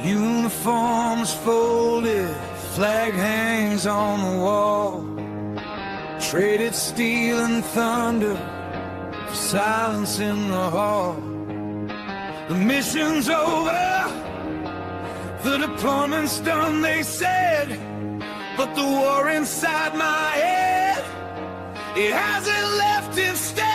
Uniforms folded, flag hangs on the wall. Traded steel and thunder for silence in the hall. The mission's over, the deployment's done, they said. But the war inside my head, it hasn't left instead.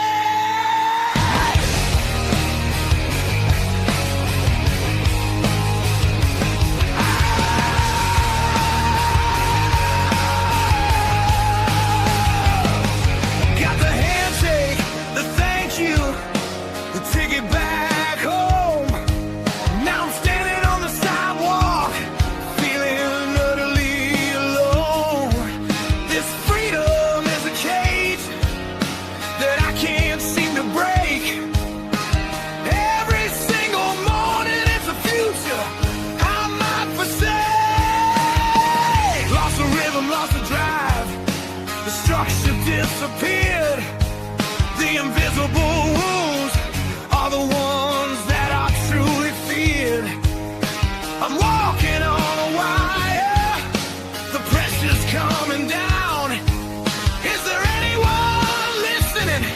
Disappeared. The invisible wounds are the ones that are truly feared. I'm walking on a wire, the pressure's coming down. Is there anyone listening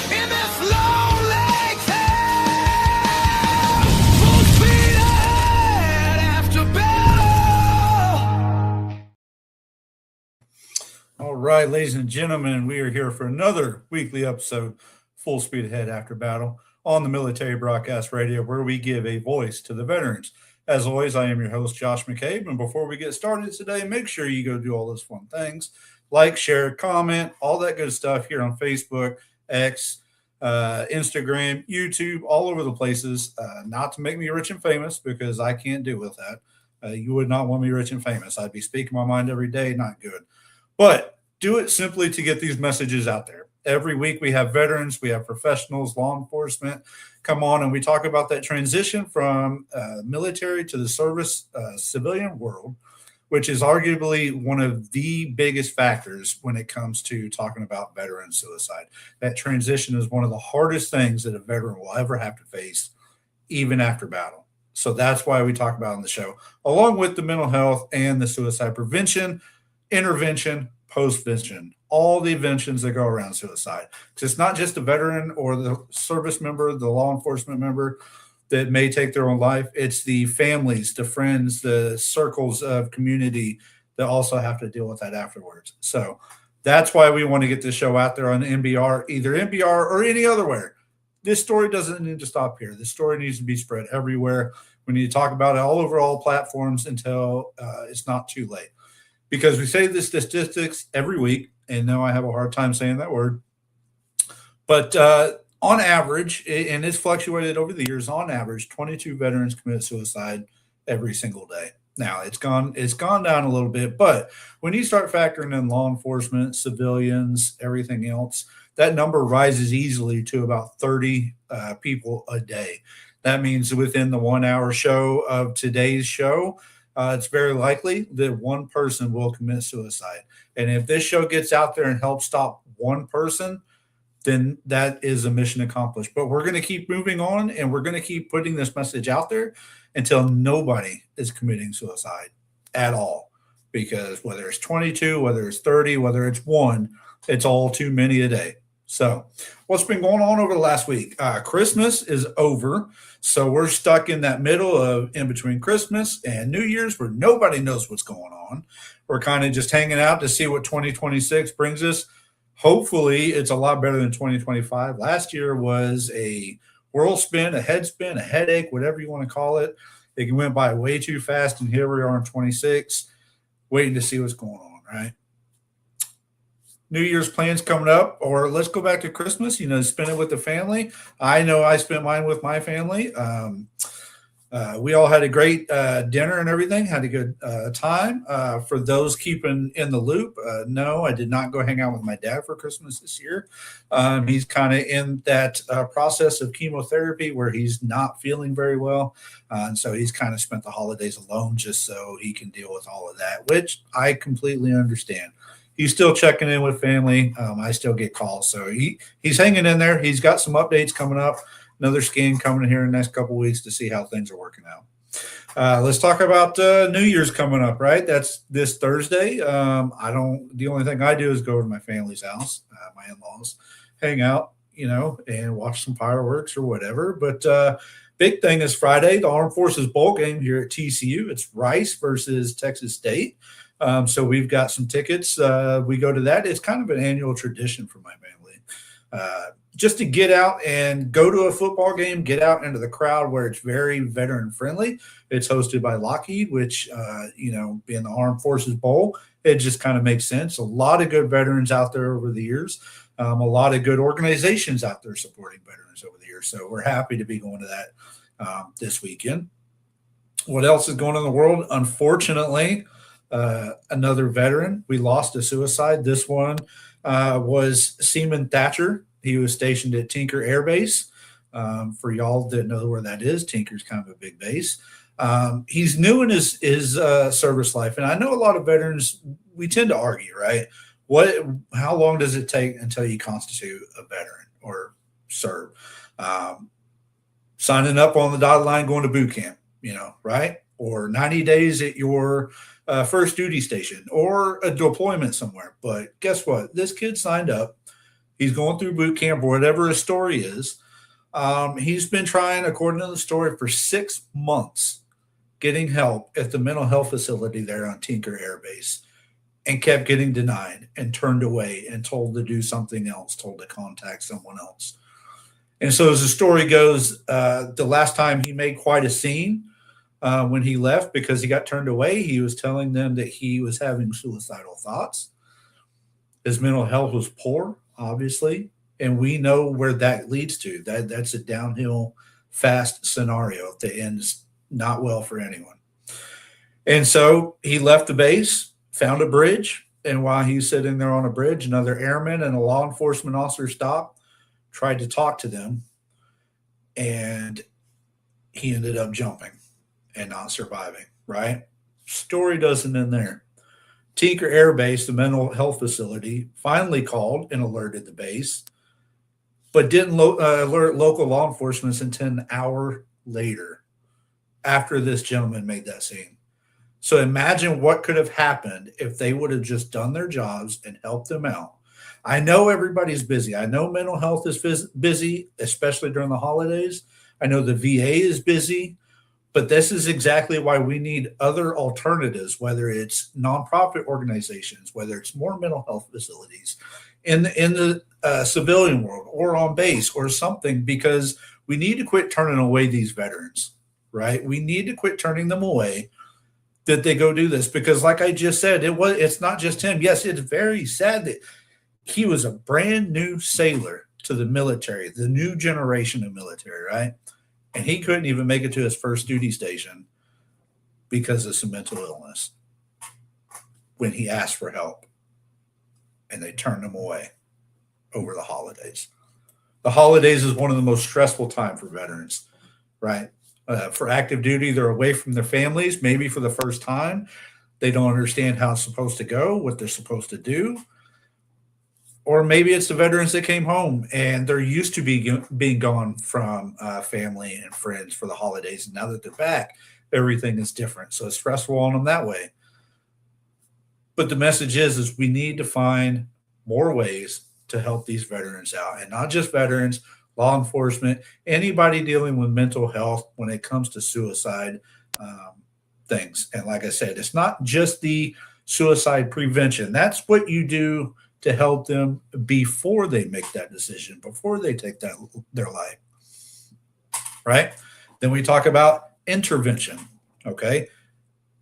in this lonely town? Full speed ahead after battle. All right, ladies and gentlemen, we are here for another weekly episode, Full Speed Ahead After Battle, on the Military Broadcast Radio, where we give a voice to the veterans. As always, I am your host, Josh McCabe, and before we get started today, make sure you go do all those fun things, like, share, comment, all that good stuff here on Facebook, X, Instagram, YouTube, all over the places, not to make me rich and famous, because I can't do with that. You would not want me rich and famous. I'd be speaking my mind every day, not good. But do it simply to get these messages out there. Every week we have veterans, we have professionals, law enforcement come on, and we talk about that transition from military to the service civilian world, which is arguably one of the biggest factors when it comes to talking about veteran suicide. That transition is one of the hardest things that a veteran will ever have to face, even after battle. So that's why we talk about it on the show, along with the mental health and the suicide prevention, intervention, postvention, all the inventions that go around suicide. Because it's not just the veteran or the service member, the law enforcement member that may take their own life. It's the families, the friends, the circles of community that also have to deal with that afterwards. So that's why we want to get this show out there on NBR, either NBR or any other way. This story doesn't need to stop here. This story needs to be spread everywhere. We need to talk about it all over all platforms until it's not too late. Because we say the statistics every week, and now I have a hard time saying that word. But on average, and it's fluctuated over the years, on average, 22 veterans commit suicide every single day. Now, it's gone down a little bit, but when you start factoring in law enforcement, civilians, everything else, that number rises easily to about 30 people a day. That means within the 1 hour show of today's show, it's very likely that one person will commit suicide. And if this show gets out there and helps stop one person, then that is a mission accomplished. But we're going to keep moving on, and we're going to keep putting this message out there until nobody is committing suicide at all. Because whether it's 22, whether it's 30, whether it's one, it's all too many a day. So what's been going on over the last week? Christmas is over. So we're stuck in that middle of in between Christmas and New Year's where nobody knows what's going on. We're kind of just hanging out to see what 2026 brings us. Hopefully it's a lot better than 2025. Last year was a whirl spin, a head spin, a headache, whatever you want to call it. It went by way too fast. And here we are in 26, waiting to see what's going on, right? New Year's plans coming up, or let's go back to Christmas, spend it with the family. I know I spent mine with my family. We all had a great dinner and everything, had a good time. For those keeping in the loop, no, I did not go hang out with my dad for Christmas this year. He's kind of in that process of chemotherapy where he's not feeling very well. And so he's kind of spent the holidays alone just so he can deal with all of that, which I completely understand. He's still checking in with family. I still get calls. So he's hanging in there. He's got some updates coming up. Another scan coming here in the next couple of weeks to see how things are working out. Let's talk about New Year's coming up, right? That's this Thursday. The only thing I do is go to my family's house, my in-laws, hang out, and watch some fireworks or whatever. But big thing is Friday, the Armed Forces Bowl game here at TCU. It's Rice versus Texas State. So we've got some tickets. We go to that. It's kind of an annual tradition for my family. Just to get out and go to a football game, get out into the crowd where it's very veteran friendly. It's hosted by Lockheed, which, being the Armed Forces Bowl, it just kind of makes sense. A lot of good veterans out there over the years. A lot of good organizations out there supporting veterans over the years. So we're happy to be going to that this weekend. What else is going on in the world? Unfortunately, another veteran. We lost to suicide. This one was Seaman Thatcher. He was stationed at Tinker Air Base. For y'all that know where that is, Tinker's kind of a big base. He's new in his service life, and I know a lot of veterans. We tend to argue, right? How long does it take until you constitute a veteran or serve? Signing up on the dotted line, going to boot camp, right? Or 90 days at your first duty station or a deployment somewhere. But guess what? This kid signed up. He's going through boot camp or whatever his story is. He's been trying, according to the story, for 6 months getting help at the mental health facility there on Tinker Air Base and kept getting denied and turned away and told to do something else, told to contact someone else. And so as the story goes, the last time he made quite a scene when he left because he got turned away, he was telling them that he was having suicidal thoughts. His mental health was poor, obviously, and we know where that leads to. That's a downhill fast scenario that ends not well for anyone. And so he left the base, found a bridge, and while he's sitting there on a bridge, another airman and a law enforcement officer stopped, tried to talk to them, and he ended up jumping and not surviving, right? Story doesn't end there. Tinker Air Base, the mental health facility, finally called and alerted the base, but didn't alert local law enforcement until an hour later after this gentleman made that scene. So imagine what could have happened if they would have just done their jobs and helped them out. I know everybody's busy. I know mental health is busy, especially during the holidays. I know the VA is busy. But this is exactly why we need other alternatives, whether it's nonprofit organizations, whether it's more mental health facilities in the civilian world or on base or something, because we need to quit turning away these veterans, right? We need to quit turning them away that they go do this because, like I just said, it's not just him. Yes, it's very sad that he was a brand new sailor to the military, the new generation of military, right? And he couldn't even make it to his first duty station because of some mental illness when he asked for help. And they turned him away over the holidays. The holidays is one of the most stressful time for veterans, right? For active duty, they're away from their families, maybe for the first time. They don't understand how it's supposed to go, what they're supposed to do. Or maybe it's the veterans that came home and they're used to being gone from family and friends for the holidays. And now that they're back, everything is different. So it's stressful on them that way. But the message is we need to find more ways to help these veterans out. And not just veterans, law enforcement, anybody dealing with mental health when it comes to suicide things. And like I said, it's not just the suicide prevention. That's what you do to help them before they make that decision, before they take their life, right? Then we talk about intervention, okay?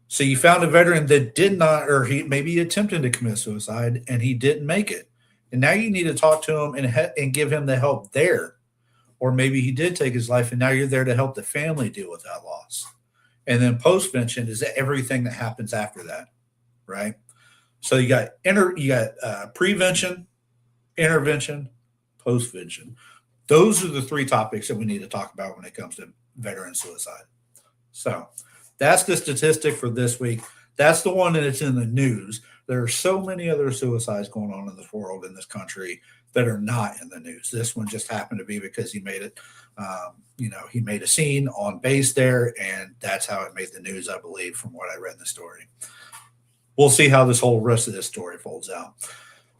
So you found a veteran that did not, or he maybe attempted to commit suicide and he didn't make it. And now you need to talk to him and give him the help there. Or maybe he did take his life and now you're there to help the family deal with that loss. And then postvention is everything that happens after that, right? So you got prevention, intervention, postvention. Those are the three topics that we need to talk about when it comes to veteran suicide. So that's the statistic for this week. That's the one that's in the news. There are so many other suicides going on in this world, in this country, that are not in the news. This one just happened to be because he made it. He made a scene on base there, and that's how it made the news, I believe, from what I read in the story. We'll see how this whole rest of this story folds out.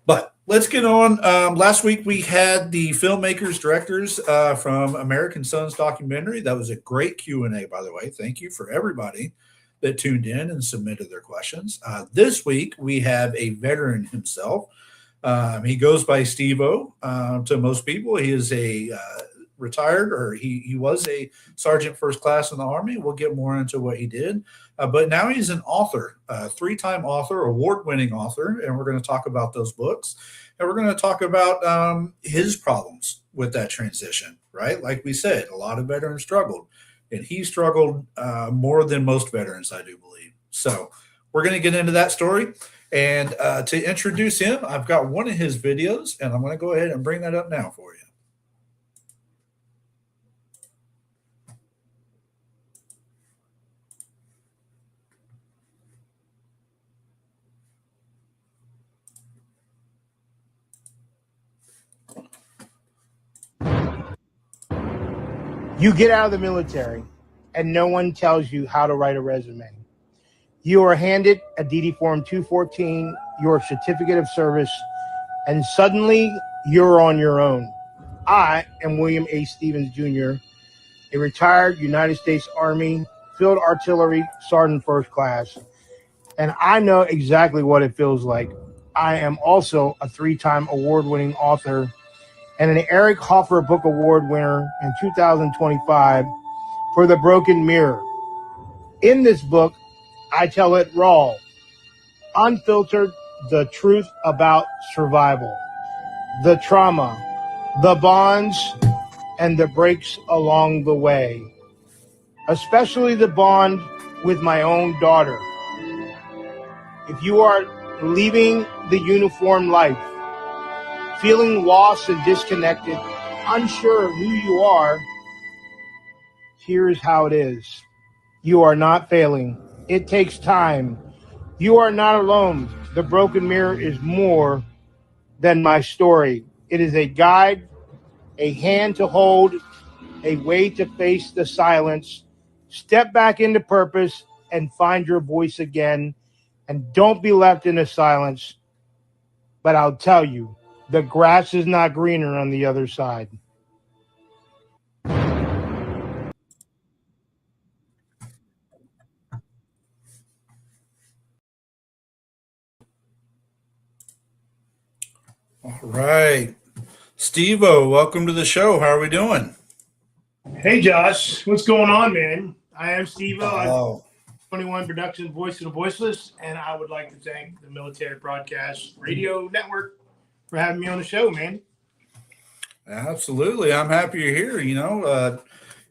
But let's get on. Last week we had the filmmakers, directors from American Sons documentary. That was a great Q&A, by the way. Thank you for everybody that tuned in and submitted their questions. This week we have a veteran himself. He goes by Stevo to most people. He is a retired, or he was a sergeant first class in the Army. We'll get more into what he did. But now he's an author, a 3-time author, award-winning author, and we're going to talk about those books. And we're going to talk about his problems with that transition, right? Like we said, a lot of veterans struggled, and he struggled more than most veterans, I do believe. So we're going to get into that story. And to introduce him, I've got one of his videos, and I'm going to go ahead and bring that up now for you. You get out of the military and no one tells you how to write a resume. You are handed a DD Form 214, your certificate of service, and suddenly you're on your own. I am William A. Stevens, Jr., a retired United States Army Field Artillery Sergeant First Class, and I know exactly what it feels like. I am also a 3-time award-winning author and an Eric Hoffer Book Award winner in 2025 for The Broken Mirror. In this book, I tell it raw, unfiltered, the truth about survival, the trauma, the bonds, and the breaks along the way, especially the bond with my own daughter. If you are leaving the uniform life, feeling lost and disconnected, unsure of who you are, here's how it is. You are not failing. It takes time. You are not alone. The Broken Mirror is more than my story. It is a guide, a hand to hold, a way to face the silence, step back into purpose, and find your voice again. And don't be left in the silence. But I'll tell you, the grass is not greener on the other side. All right. Stevo, welcome to the show. How are we doing? Hey, Josh. What's going on, man? I am Stevo. Oh. 21 Production, Voice of the Voiceless, and I would like to thank the Military Broadcast Radio Network for having me on the show, man. Absolutely. I'm happy you're here.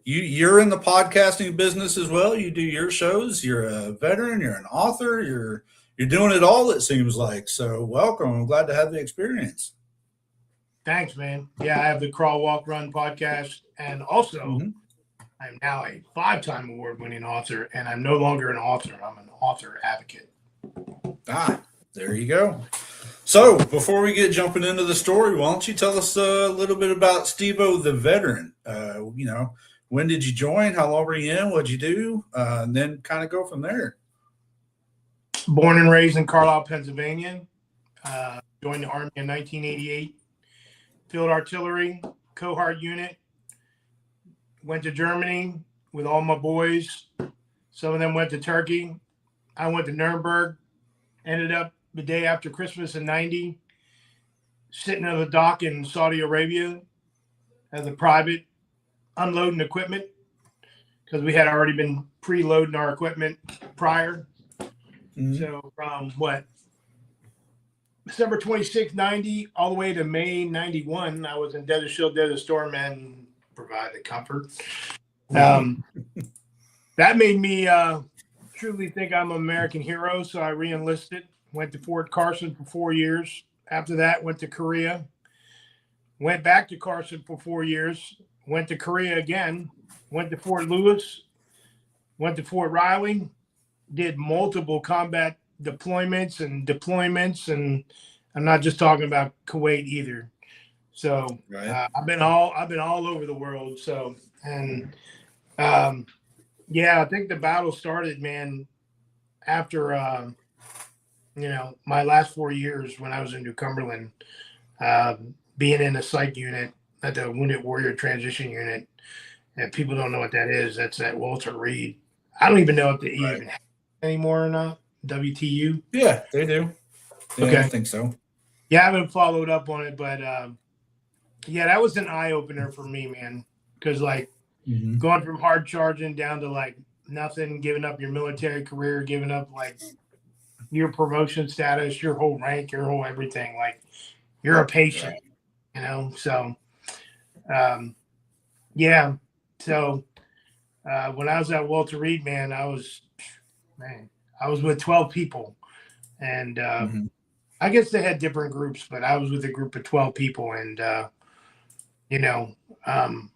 You're in the podcasting business as well. You do your shows. You're a veteran. You're an author. You're doing it all, it seems like. So welcome. I'm glad to have the experience. Thanks, man. Yeah, I have the Crawl, Walk, Run podcast, and also I'm now a 5-time award-winning author, and I'm no longer an author. I'm an author advocate. There you go. So before we get jumping into the story, why don't you tell us a little bit about Stevo the veteran? When did you join? How long were you in? What'd you do? And then kind of go from there. Born and raised in Carlisle, Pennsylvania. Joined the Army in 1988. Field Artillery, cohort unit. Went to Germany with all my boys. Some of them went to Turkey. I went to Nuremberg. Ended up the day after Christmas in 90, sitting on the dock in Saudi Arabia as a private, unloading equipment because we had already been preloading our equipment prior. So from December 26, 90, all the way to May 91, I was in Desert Shield, Desert Storm, and provided comfort. That made me truly think I'm an American hero, so I re-enlisted. Went to Fort Carson for 4 years. After that, went to Korea. Went back to Carson for 4 years. Went to Korea again. Went to Fort Lewis. Went to Fort Riley. Did multiple combat deployments and deployments, and I'm not just talking about Kuwait either. So Right. I've been all over the world. So and um, yeah, I think the battle started, man, after my last 4 years when I was in New Cumberland, being in a psych unit at the Wounded Warrior Transition Unit. And people don't know what that is. That's at Walter Reed. I don't even know if they even have it anymore or not. WTU. Yeah, they do. Yeah, I Okay. think so. Yeah, I haven't followed up on it, but yeah, that was an eye opener for me, man. Because like Mm-hmm. going from hard charging down to like nothing, giving up your military career, giving up like your promotion status, your whole rank, your whole everything. Like you're a patient, So, um, yeah. So when I was at Walter Reed, man, I was with 12 people, and Mm-hmm. I guess they had different groups, but I was with a group of 12 people, and you know, um,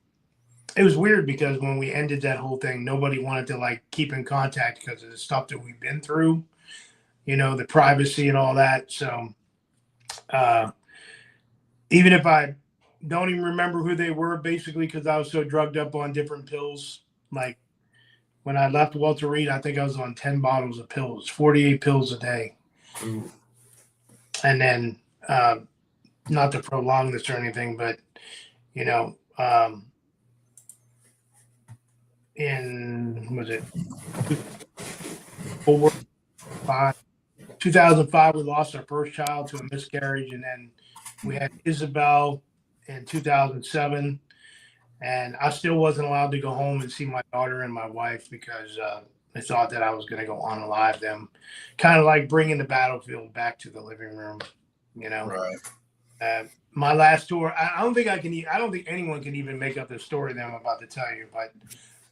it was weird because when we ended that whole thing, nobody wanted to like keep in contact because of the stuff that we've been through, the privacy and all that. So uh, even if I don't even remember who they were, basically because I was so drugged up on different pills, like when I left Walter Reed, I think I was on 10 bottles of pills, 48 pills a day. Ooh. And then, not to prolong this or anything, but, was it 2005, we lost our first child to a miscarriage. And then we had Isabel in 2007. And I still wasn't allowed to go home and see my daughter and my wife because they thought that I was going to go unalive them, kind of like bringing the battlefield back to the living room, Right. My last tour, I don't think anyone can even make up the story that I'm about to tell you, but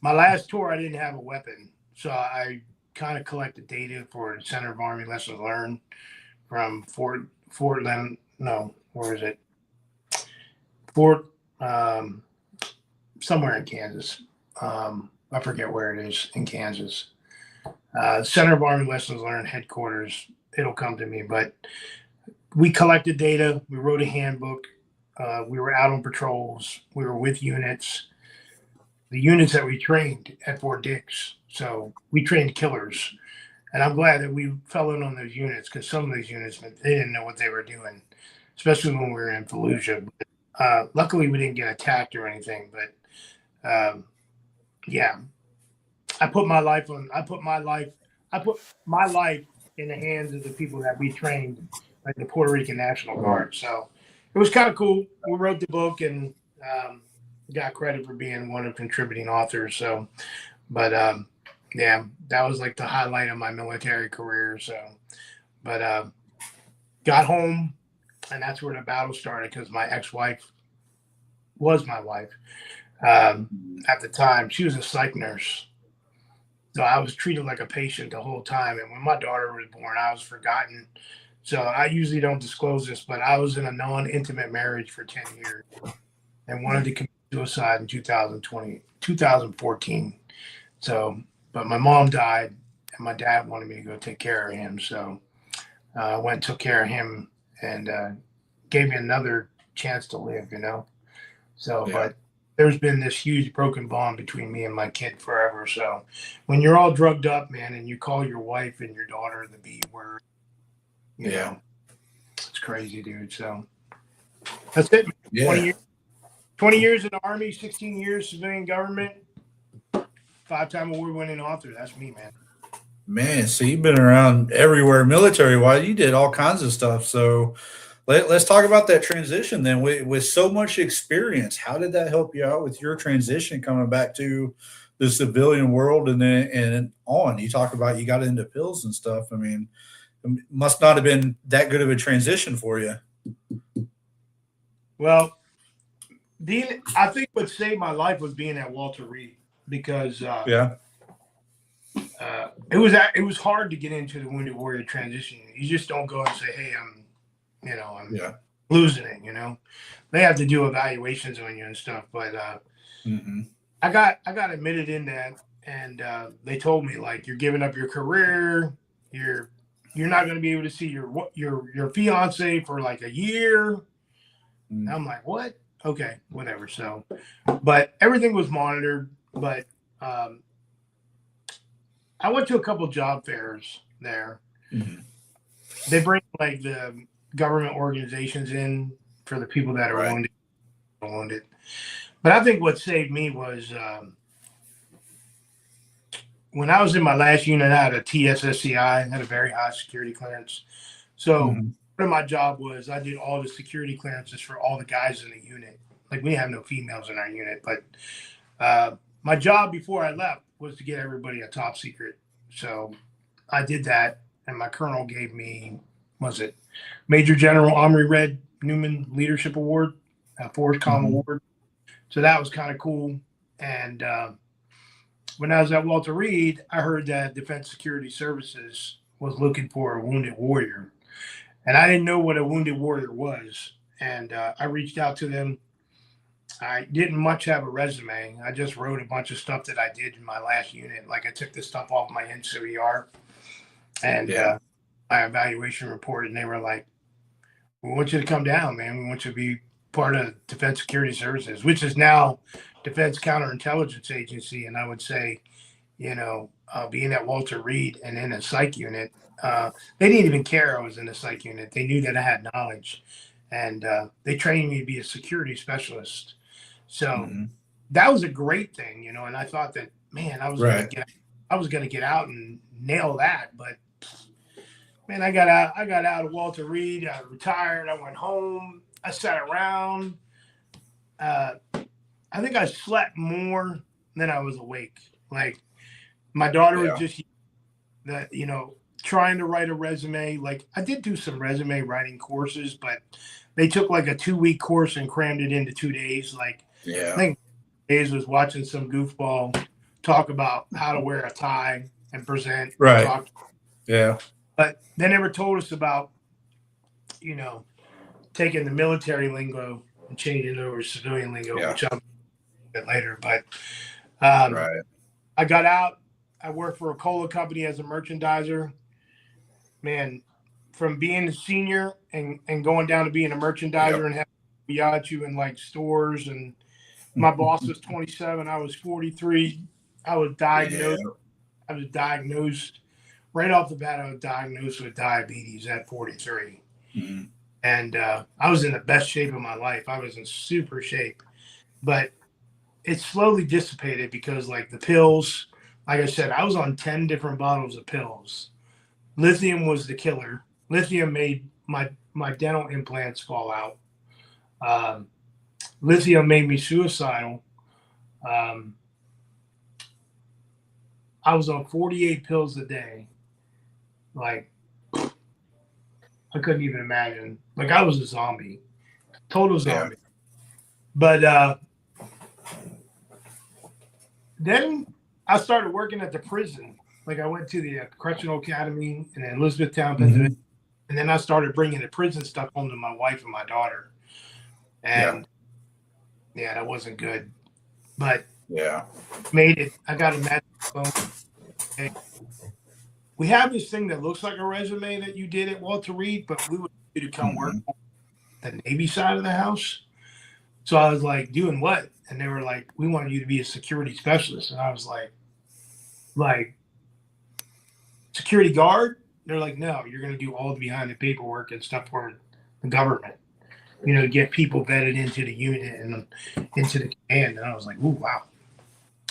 my last tour, I didn't have a weapon. So I kind of collected data for the Center of Army Lessons Learned from Fort no, where is it? Fort, somewhere in Kansas. I forget where it is in Kansas. Center of Army Lessons Learned headquarters. It'll come to me, but we collected data. We wrote a handbook. We were out on patrols. We were with units. The units that we trained at Fort Dix. So we trained killers. And I'm glad that we fell in on those units because some of these units, they didn't know what they were doing, especially when we were in Fallujah. But, luckily, we didn't get attacked or anything. But yeah, I put my life in the hands of the people that we trained, like the Puerto Rican National Guard. So it was kind of cool. We wrote the book and got credit for being one of contributing authors. So, but yeah, that was like the highlight of my military career. So, but got home, and that's where the battle started because my ex-wife was my wife at the time. She was a psych nurse. So I was treated like a patient the whole time. And when my daughter was born, I was forgotten. So I usually don't disclose this, but I was in a non-intimate marriage for 10 years and wanted to commit suicide in 2014. So, but my mom died and my dad wanted me to go take care of him. So I went and took care of him and gave me another chance to live, So, Yeah. but there's been this huge broken bond between me and my kid forever. So when you're all drugged up, man, and you call your wife and your daughter the B word, you know, it's crazy, dude. So that's it. Man. Yeah. 20 years in the Army, 16 years civilian government, 5-time award-winning author. That's me, man. Man, so you've been around everywhere military-wise. You did all kinds of stuff. So let's talk about that transition then. With so much experience, how did that help you out with your transition coming back to the civilian world and on? You talk about you got into pills and stuff. I mean, it must not have been that good of a transition for you. Well, I think what saved my life was being at Walter Reed because it was hard to get into the Wounded Warrior transition. You just don't go and say, "Hey, I'm losing it." They have to do evaluations on you and stuff. But I got admitted in that, and they told me like, "You're giving up your career. You're you're not going to be able to see your fiance for like a year. And I'm like, what? Okay, whatever. So, but everything was monitored. But I went to a couple job fairs there. Mm-hmm. They bring like the government organizations in for the people that are wounded. But I think what saved me was when I was in my last unit, I had a TSSCI, had a very high security clearance. So part of my job was I did all the security clearances for all the guys in the unit. Like we have no females in our unit, but my job before I left was to get everybody a top secret. So I did that, and my colonel gave me, was it Major General Omri Red Newman Leadership Award, Force Com Award. So that was kind of cool. And when I was at Walter Reed, I heard that Defense Security Services was looking for a wounded warrior. And I didn't know what a wounded warrior was. And I reached out to them. I didn't much have a resume. I just wrote a bunch of stuff that I did in my last unit. Like I took this stuff off my NCR and my evaluation report. And they were like, we want you to come down, man. We want you to be part of Defense Security Services, which is now Defense Counterintelligence Agency. And I would say, being at Walter Reed and in a psych unit, they didn't even care I was in a psych unit. They knew that I had knowledge, and they trained me to be a security specialist. So that was a great thing, and I thought that, man, I was going to get out and nail that. But man, I got out of Walter Reed. I retired. I went home. I sat around. I think I slept more than I was awake. Like my daughter was just trying to write a resume. Like I did do some resume writing courses, but they took like a 2-week course and crammed it into 2 days. Like I think days was watching some goofball talk about how to wear a tie and present. Right. But they never told us about, taking the military lingo and changing it over to civilian lingo, which I'll a bit later. But I got out. I worked for a cola company as a merchandiser. Man, from being a senior and going down to being a merchandiser and having to yacht you in like stores. And my boss was 27. I was 43. I was diagnosed. I was diagnosed right off the bat. I was diagnosed with diabetes at 43. And I was in the best shape of my life. I was in super shape. But it slowly dissipated because like the pills, like I said, I was on 10 different bottles of pills. Lithium was the killer. Lithium made my dental implants fall out. Lithium made me suicidal. I was on 48 pills a day. Like, I couldn't even imagine. Like, I was a zombie. Total zombie. But then I started working at the prison. Like, I went to the Correctional Academy in Elizabethtown, Pennsylvania. And then I started bringing the prison stuff home to my wife and my daughter. And, that wasn't good. But made it. I got a magic phone. Okay. We have this thing that looks like a resume that you did at Walter Reed, but we would you to come work on the Navy side of the house. So I was like, doing what? And they were like, we wanted you to be a security specialist. And I was like security guard? They're like, no, you're going to do all the behind the paperwork and stuff for the government, get people vetted into the unit and into the command. And I was like, ooh, wow.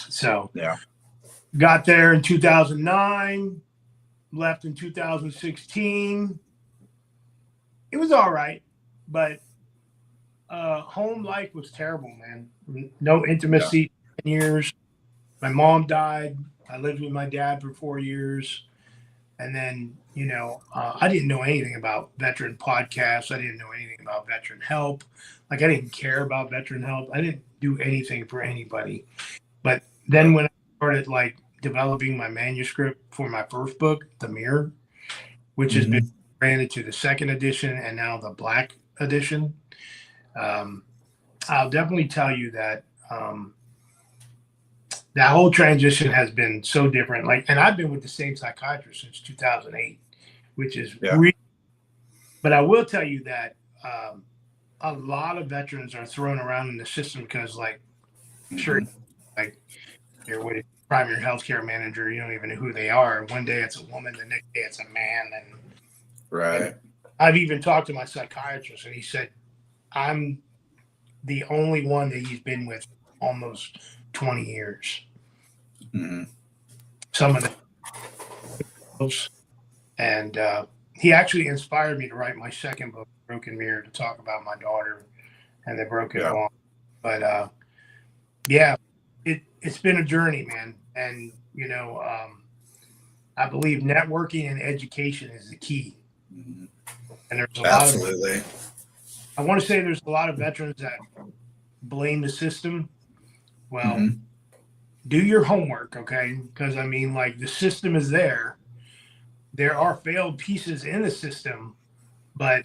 So got there in 2009, left in 2016. It was all right, but home life was terrible, man. No intimacy for 10 years. My mom died. I lived with my dad for 4 years. And then, I didn't know anything about veteran podcasts. I didn't know anything about veteran help. Like, I didn't care about veteran help. I didn't do anything for anybody. But then when I started, like, developing my manuscript for my first book, The Mirror, which has been branded to the second edition and now the Black edition, I'll definitely tell you that that whole transition has been so different. Like, and I've been with the same psychiatrist since 2008. which is Yeah. really. But I will tell you that a lot of veterans are thrown around in the system because, like, sure, like you're with a primary healthcare manager, you don't even know who they are. One day it's a woman, the next day it's a man, and Right. I've even talked to my psychiatrist, and he said, I'm the only one that he's been with almost 20 years. Mm-hmm. Some of them. And he actually inspired me to write my second book, Broken Mirror, to talk about my daughter and the broken bond. But yeah, it's been a journey, man. And, you know, I believe networking and education is the key. Mm-hmm. And there's a Absolutely. lot of, I want to say there's a lot of veterans that blame the system. Well, do your homework, okay? Because, I mean, like, the system is there. There are failed pieces in the system, but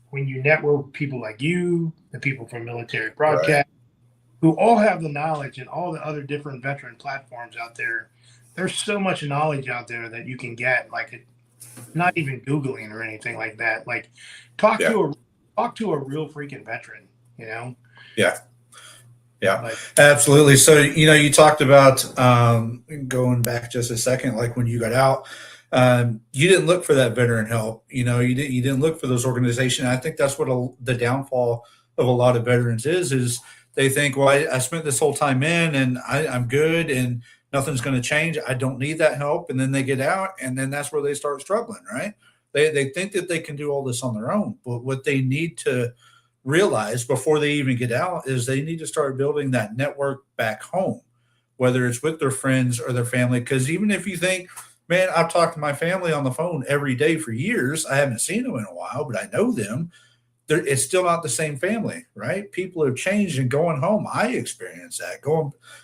when you network with people like you, the people from Military Broadcast, who all have the knowledge and all the other different veteran platforms out there, there's so much knowledge out there that you can get, like, not even Googling or anything like that. Like, talk to a real freaking veteran, you know? Yeah. Yeah, But, absolutely. So, you know, you talked about going back just a second, like when you got out, you didn't look for that veteran help. You know, you didn't look for those organizations. I think that's what the downfall of a lot of veterans is they think, well, I spent this whole time in and I'm good and nothing's going to change. I don't need that help. And then they get out and then that's where they start struggling, right? They think that they can do all this on their own. But what they need to realize before they even get out is they need to start building that network back home, whether it's with their friends or their family. Because even if you think, man, I've talked to my family on the phone every day for years, I haven't seen them in a while, but I know them. It's still not the same family, right? People have changed, and going home, I experienced that.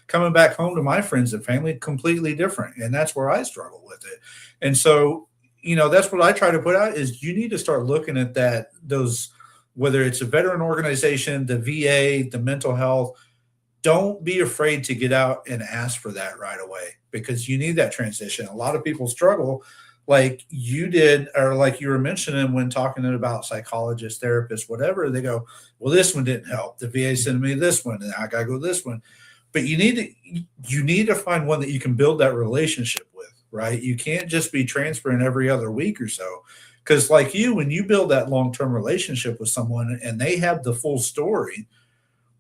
Coming back home to my friends and family, completely different, and that's where I struggle with it. And so, you know, that's what I try to put out is you need to start looking at that. Whether it's a veteran organization, the VA, the mental health, don't be afraid to get out and ask for that right away because you need that transition. A lot of people struggle like you did, or like you were mentioning when talking about psychologists, therapists, whatever. They go, well, this one didn't help. The VA sent me this one, and I got to go this one. But you need to find one that you can build that relationship with, right? You can't just be transferring every other week or so. Because like you, when you build that long-term relationship with someone and they have the full story,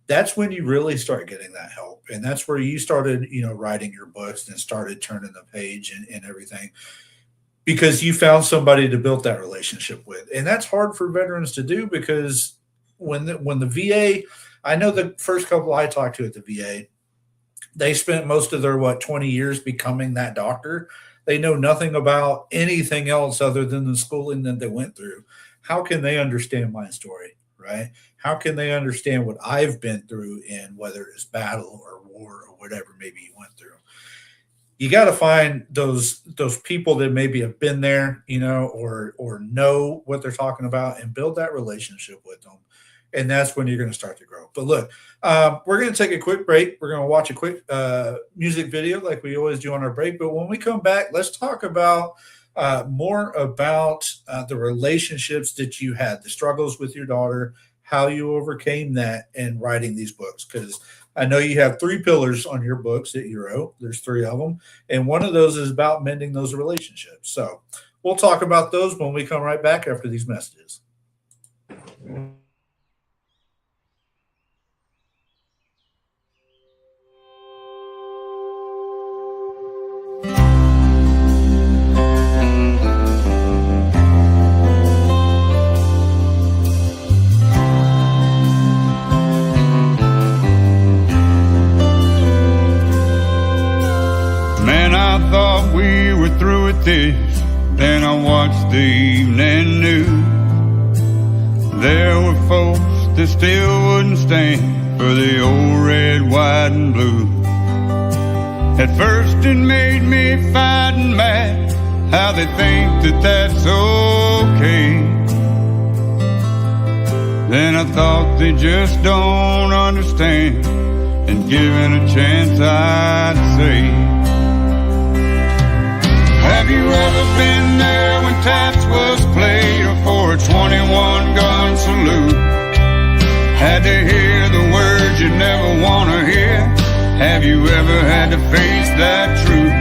that's when you really start getting that help. And that's where you started, you know, writing your books and started turning the page and everything, because you found somebody to build that relationship with. And that's hard for veterans to do because when the VA, I know the first couple I talked to at the VA, they spent most of their, 20 years becoming that doctor. They know nothing about anything else other than the schooling that they went through. How can they understand my story, right? How can they understand what I've been through in whether it's battle or war or whatever maybe you went through? You got to find those people that maybe have been there, you know, or know what they're talking about and build that relationship with them. And that's when you're going to start to grow. But look, we're going to take a quick break. We're going to watch a quick music video like we always do on our break. But when we come back, let's talk about more about the relationships that you had, the struggles with your daughter, how you overcame that in writing these books. Because I know you have 3 pillars on your books that you wrote. There's 3 of them. And one of those is about mending those relationships. So we'll talk about those when we come right back after these messages. Thought we were through with this. Then I watched the evening news. There were folks that still wouldn't stand for the old red, white, and blue. At first it made me fight and mad how they think that that's okay. Then I thought they just don't understand, and given a chance I'd say, Have you ever been there when taps was played or for a 21 gun salute? Had to hear the words you never want to hear? Have you ever had to face that truth?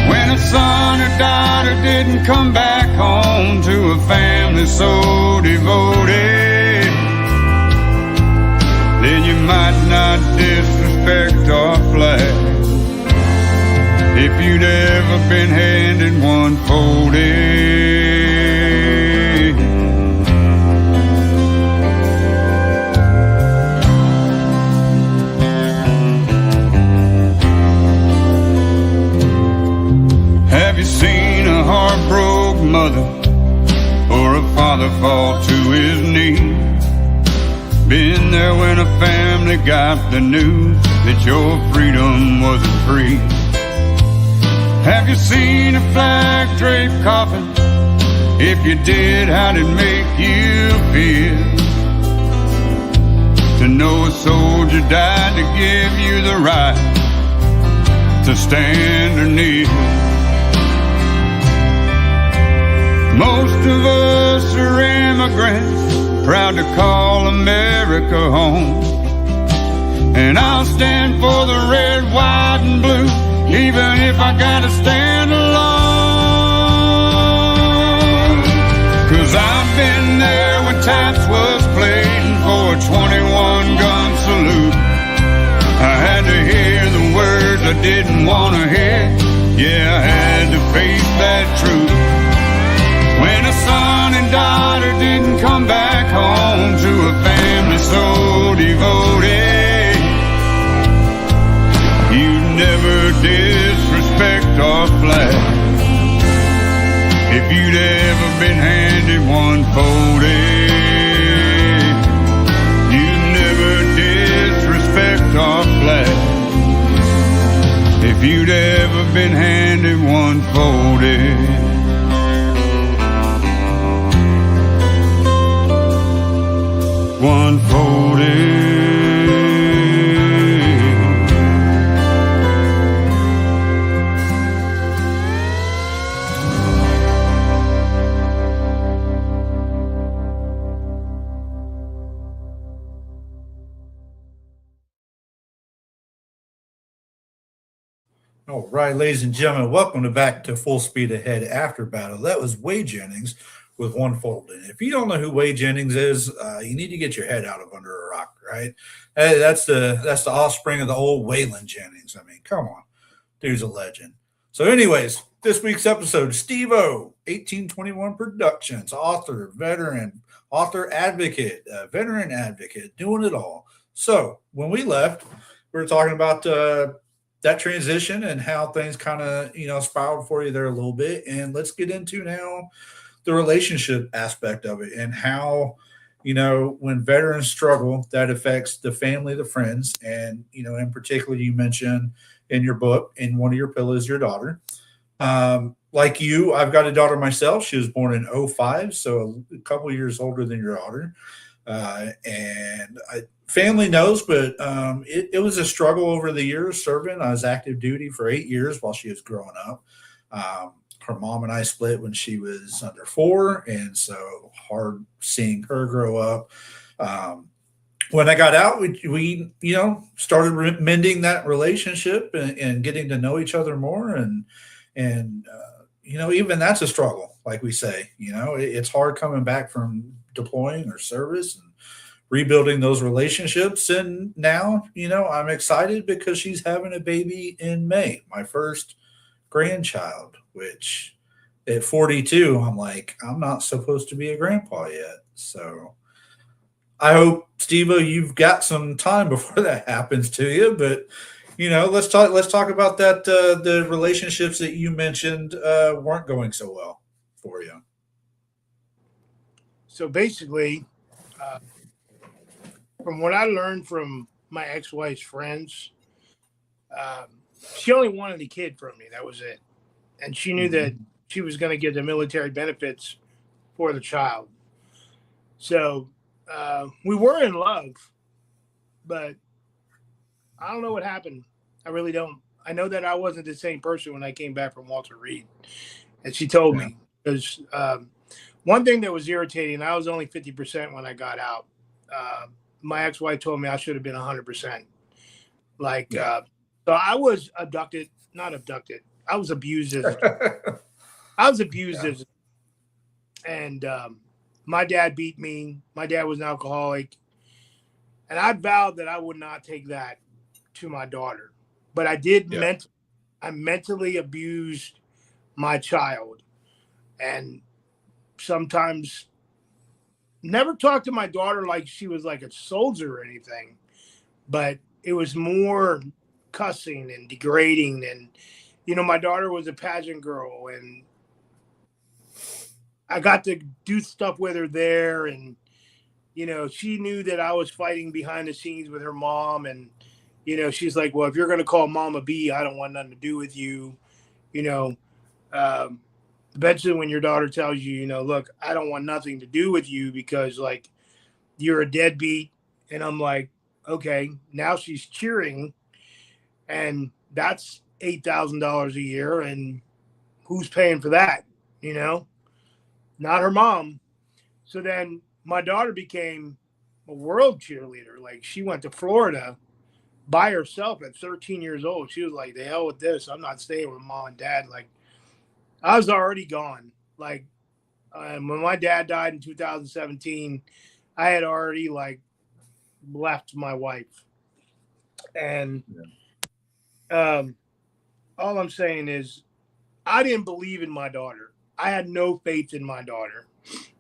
When a son or daughter didn't come back home to a family so devoted, then you might not disrespect our flag if you'd ever been handed one folded. Have you seen a heartbroken mother or a father fall to his knees? Been there when a family got the news that your freedom wasn't free? Have you seen a flag draped coffin? If you did, how'd it make you feel to know a soldier died to give you the right to stand or kneel? Most of us are immigrants, proud to call America home. And I'll stand for the red, white, and blue, even if I gotta stand alone. 'Cause I've been there when taps was played for a 21 gun salute. I had to hear the words I didn't want to hear. Yeah, I had to face that truth. When a son and daughter didn't come back home to a family so devoted, you never disrespect our flag if you'd ever been handed one folded. You never disrespect our flag if you'd ever been handed one folded. One folded. All right, ladies and gentlemen, welcome back to Full Speed Ahead After Battle. That was Wade Jennings with One Folded. If you don't know who Wade Jennings is, you need to get your head out of under a rock, right? Hey, that's the offspring of the old Waylon Jennings. I mean, come on, dude's a legend. So, anyways, this week's episode, Stevo, 1821 Productions, author, veteran, author advocate, veteran advocate, doing it all. So, when we left, we were talking about that transition and how things kind of, spiraled for you there a little bit. And let's get into now the relationship aspect of it and how, when veterans struggle, that affects the family, the friends. And, in particular, you mentioned in your book, in one of your pillars, your daughter. Like you, I've got a daughter myself. She was born in 2005, so a couple of years older than your daughter. Family knows, but it was a struggle over the years serving. I was active duty for 8 years while she was growing up. Her mom and I split when she was under 4, and so hard seeing her grow up. When I got out, we started mending that relationship and getting to know each other more, and even that's a struggle, like we say. It's hard coming back from deploying or service and rebuilding those relationships. And now, I'm excited because she's having a baby in May, my first grandchild, which at 42, I'm like, I'm not supposed to be a grandpa yet. So I hope, Stevo, you've got some time before that happens to you. But, let's talk about that. The relationships that you mentioned weren't going so well for you. So basically, from what I learned from my ex-wife's friends, she only wanted a kid from me. That was it. And she knew that she was going to get the military benefits for the child. So we were in love, but I don't know what happened. I really don't. I know that I wasn't the same person when I came back from Walter Reed. And she told me, because one thing that was irritating, I was only 50% when I got out. My ex-wife told me I should have been 100%. Like, so I was not abducted. I was abused and my dad beat me. My dad was an alcoholic. And I vowed that I would not take that to my daughter. But I did I mentally abused my child. And sometimes never talked to my daughter like she was like a soldier or anything. But it was more cussing and degrading. And, you know, my daughter was a pageant girl. And I got to do stuff with her there. And, you know, she knew that I was fighting behind the scenes with her mom. And, you know, she's like, well, if you're going to call Mama B, I don't want nothing to do with you. You know, eventually when your daughter tells you, you know, look, I don't want nothing to do with you because, like, you're a deadbeat. And I'm like, okay, now she's cheering. And that's $8,000 a year. And who's paying for that? You know, not her mom. So then my daughter became a world cheerleader. Like, she went to Florida by herself at 13 years old. She was like, the hell with this. I'm not staying with mom and dad. Like, I was already gone. Like, when my dad died in 2017, I had already, like, left my wife. And all I'm saying is I didn't believe in my daughter. I had no faith in my daughter.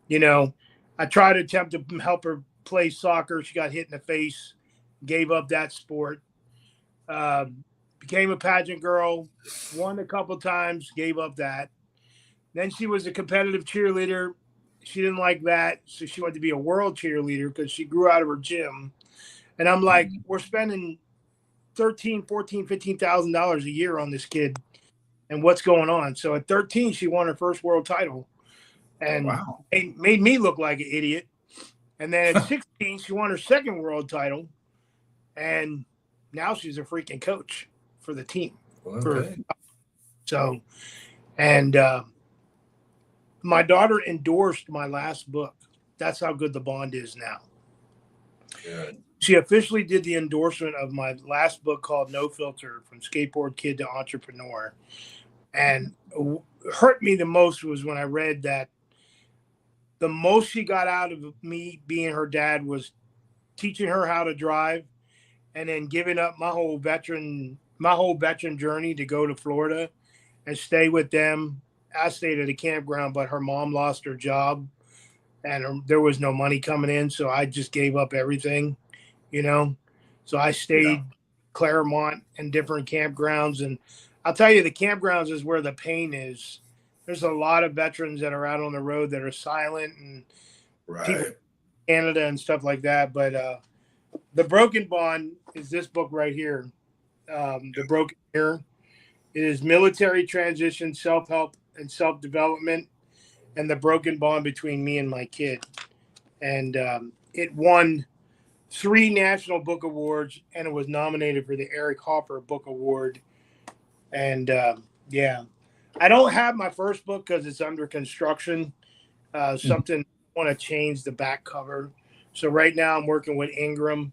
You know, I tried to attempt to help her play soccer. She got hit in the face, gave up that sport. Became a pageant girl, won a couple times, gave up that. Then she was a competitive cheerleader. She didn't like that, so she wanted to be a world cheerleader because she grew out of her gym. And I'm like, we're spending $15,000 a year on this kid, and what's going on? So at 13, she won her first world title. And it made me look like an idiot. And then at 16, she won her second world title. And now she's a freaking coach for the team. Okay. My daughter endorsed my last book. That's how good the bond is now. Good. She officially did the endorsement of my last book called No Filter, From Skateboard Kid to Entrepreneur. And hurt me the most was when I read that the most she got out of me being her dad was teaching her how to drive and then giving up my whole veteran journey to go to Florida and stay with them. I stayed at a campground, but her mom lost her job and there was no money coming in. So I just gave up everything, you know? So I stayed Claremont and different campgrounds. And I'll tell you, the campgrounds is where the pain is. There's a lot of veterans that are out on the road that are silent and people in Canada and stuff like that. But The Broken Bond is this book right here. The Broken Mirror. It is military transition, self-help, and self-development, and the broken bond between me and my kid. And it won 3 National Book Awards, and it was nominated for the Eric Hoffer Book Award. And I don't have my first book because it's under construction. Something I want to change the back cover. So right now I'm working with Ingram,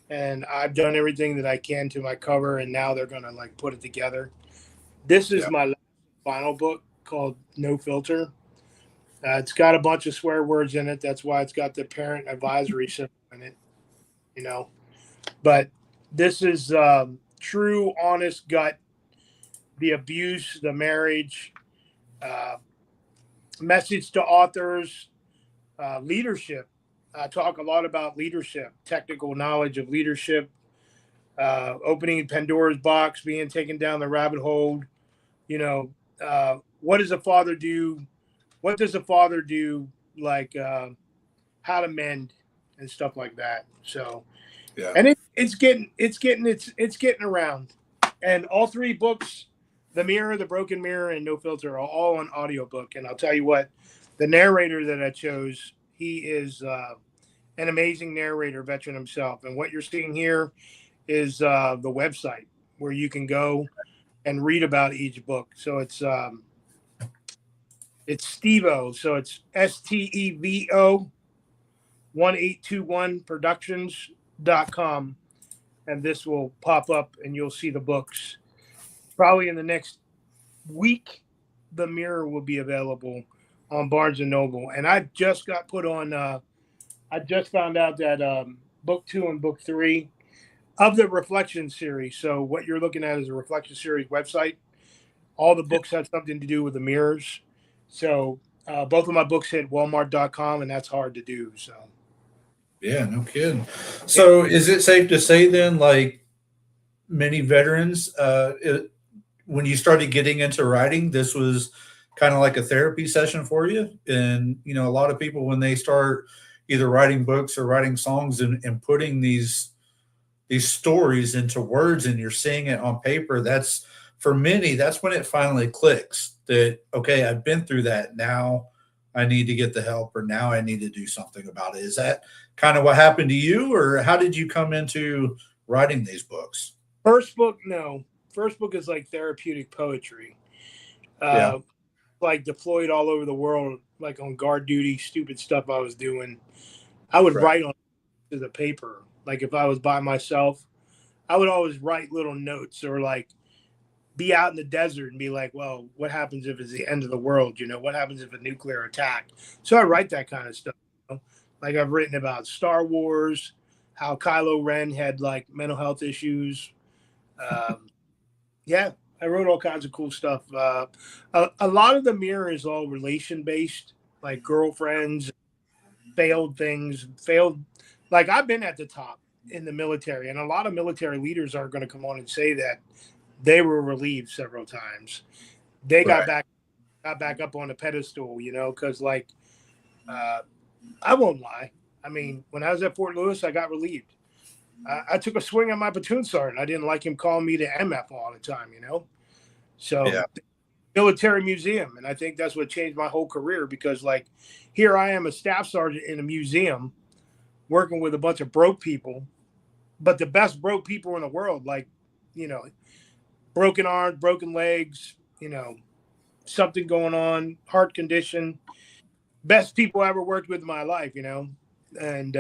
and I've done everything that I can to my cover, and now they're going to like put it together. This is my final book called No Filter. It's got a bunch of swear words in it. That's why it's got the parent advisory symbol in it, you know. But this is true, honest gut, the abuse, the marriage, message to authors, leadership. I talk a lot about leadership, technical knowledge of leadership, opening Pandora's box, being taken down the rabbit hole. You know, what does a father do? What does a father do? Like how to mend and stuff like that. So, and it's getting around. And all 3 books, The Mirror, The Broken Mirror, and No Filter, are all on audiobook. And I'll tell you what, the narrator that I chose, he is an amazing narrator, veteran himself. And what you're seeing here is the website where you can go and read about each book. So it's Stevo. So it's Stevo 1821 productions.com, and this will pop up and you'll see the books. Probably in the next week, The Mirror will be available on Barnes and Noble. And I just got put on. I just found out that book 2 and book 3 of the Reflection series. So what you're looking at is a Reflection series website. All the books have something to do with the mirrors. So both of my books hit Walmart.com, and that's hard to do. So Yeah, no kidding. So is it safe to say then, like many veterans, when you started getting into writing, this was kind of like a therapy session for you? And, you know, a lot of people, when they start either writing books or writing songs and putting these stories into words and you're seeing it on paper, that's, for many, that's when it finally clicks that, okay, I've been through that. Now I need to get the help, or now I need to do something about it. Is that kind of what happened to you, or how did you come into writing these books? first book, no. First book is like therapeutic poetry. Yeah. Like deployed all over the world, like on guard duty, stupid stuff I was doing. I would write on to the paper. Like if I was by myself, I would always write little notes, or like be out in the desert and be like, well, what happens if it's the end of the world? You know, what happens if a nuclear attack? So I write that kind of stuff. You know? Like I've written about Star Wars, how Kylo Ren had like mental health issues. Yeah, I wrote all kinds of cool stuff. A lot of the Mirror is all relation based, like girlfriends, failed things, failed. Like I've been at the top in the military, and a lot of military leaders are going to come on and say that they were relieved several times. They got back up on the pedestal, you know, because like I won't lie. I mean, when I was at Fort Lewis, I got relieved. I took a swing at my platoon sergeant. I didn't like him calling me the MF all the time, you know. So military museum, and I think that's what changed my whole career, because like here I am, a staff sergeant in a museum working with a bunch of broke people, but the best broke people in the world, like, you know, broken arms, broken legs, you know, something going on, heart condition, best people I ever worked with in my life, you know. And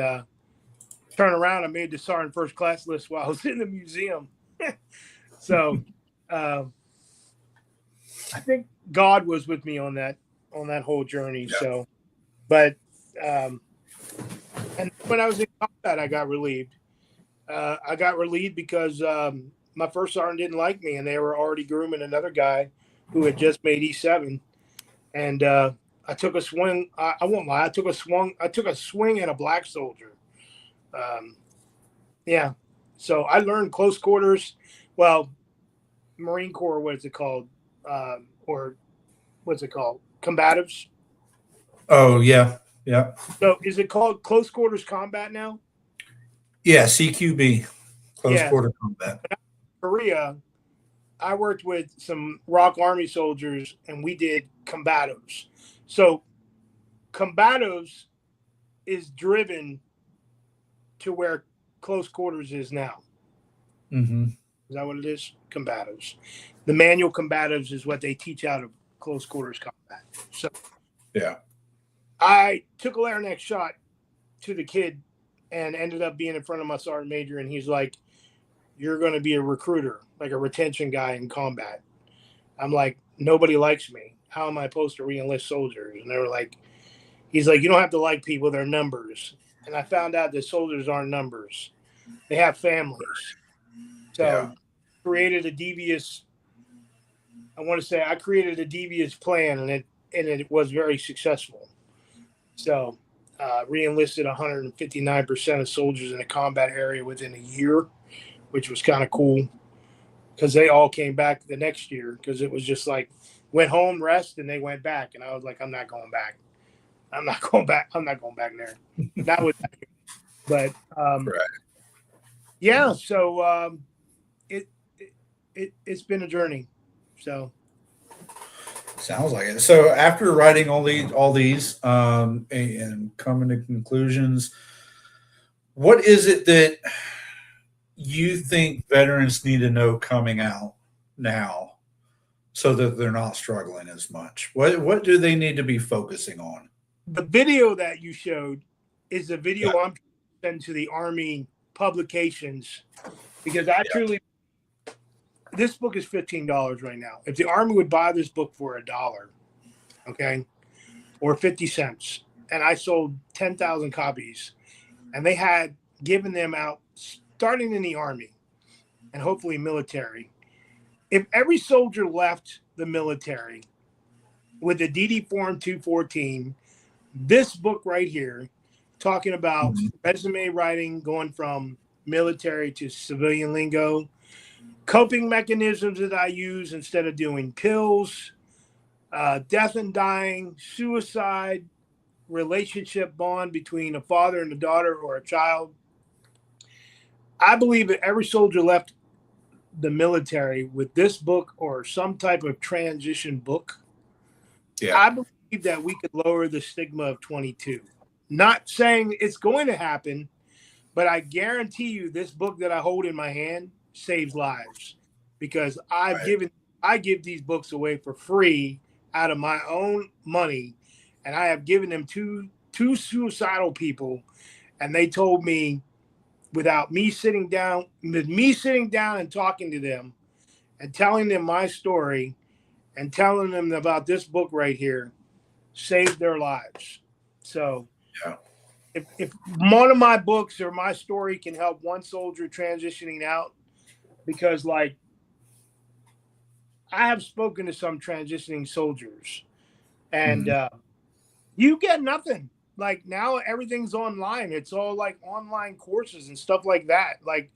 turn around, I made the sergeant first class list while I was in the museum. So I think God was with me on that whole journey. Yeah. So, but and when I was in combat, I got relieved. I got relieved because my first sergeant didn't like me, and they were already grooming another guy who had just made E7. And I took a swing. I won't lie. I took a swing at a black soldier. Yeah. So I learned close quarters. Well, Marine Corps, what is it called? Or what's it called? Combatives. Oh, yeah. Yeah. So is it called close quarters combat now? Yeah. CQB. Close quarter combat. In Korea, I worked with some ROK Army soldiers, and we did combatives. So combatives is driven to where close quarters is now. Mm-hmm. Is that what it is? Combatives. The manual combatives is what they teach out of close quarters combat. So yeah, I took a Larinac shot to the kid and ended up being in front of my sergeant major, and he's like, "You're going to be a recruiter, like a retention guy in combat." I'm like, "Nobody likes me. How am I supposed to re-enlist soldiers?" And they were like, he's like, "You don't have to like people, they're numbers." And I found out that soldiers aren't numbers. They have families. So created a devious, I created a devious plan, and it was very successful. So re-enlisted 159% of soldiers in a combat area within a year, which was kind of cool, because they all came back the next year, because it was just like, went home, rest, and they went back. And I was like, I'm not going back. I'm not going back there. Not with that. But yeah, so it's been a journey. So sounds like it. So after writing all these and coming to conclusions, what is it that you think veterans need to know coming out now so that they're not struggling as much? What do they need to be focusing on? The video that you showed is the video Yeah. I'm sending to the Army publications, because I truly, this book is $15 right now. If the Army would buy this book for $1, okay, or 50 cents, and I sold 10,000 copies, and they had given them out starting in the Army and hopefully military. If every soldier left the military with the DD Form 214, this book right here, talking about resume writing, going from military to civilian lingo, coping mechanisms that I use instead of doing pills, death and dying, suicide, relationship bond between a father and a daughter or a child. I believe that every soldier left the military with this book or some type of transition book. Yeah. I believe that we could lower the stigma of 22. Not saying it's going to happen, but I guarantee you this book that I hold in my hand saves lives, because I give these books away for free out of my own money, and I have given them two suicidal people, and they told me, without me sitting down and talking to them and telling them my story and telling them about this book right here, saved their lives. So if one of my books or my story can help one soldier transitioning out, because like I have spoken to some transitioning soldiers, and you get nothing. Like now everything's online. It's all like online courses and stuff like that. Like